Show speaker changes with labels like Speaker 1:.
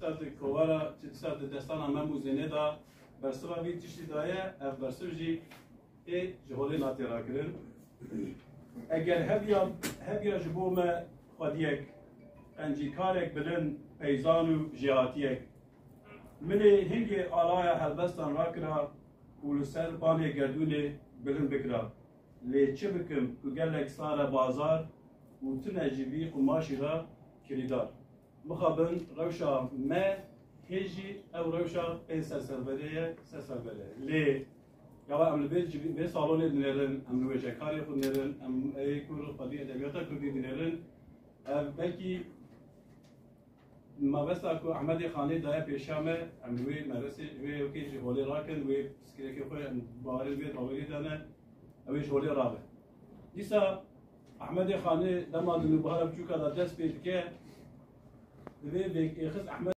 Speaker 1: سات کوارا سات دستان امام موزنه دا برسوا وی تشتی دایه اف برسو جی ای جهولی ناتی را کرن اگر هبیا جبو ما خودیک انجی کارک بلن پیزان و جهاتیک منی هنگی آلای هلبستان را کرا ولسل بانی گردونه بلن بکرا لی چه بکم که گلک سار بازار و تنجیبی قماشی را کلیدار مخابن روشا ما هجی او روشا این سرسربره لی یا ام البيت به سالن دنیرن ام نوچه کاری خود دنیرن ام ایکور خودی ادبیات کردی دنیرن بلکی ما بس اكو احمد خاني دايا بيشامه ام وي مرسي وي اوكي جولي راكن وي سكيكي خو باري بيت باوري دانا اوي جولي رابه ديسا احمد خاني دما دنو بهار بچوكا دا دس بيت كه وي بيك اخذ احمد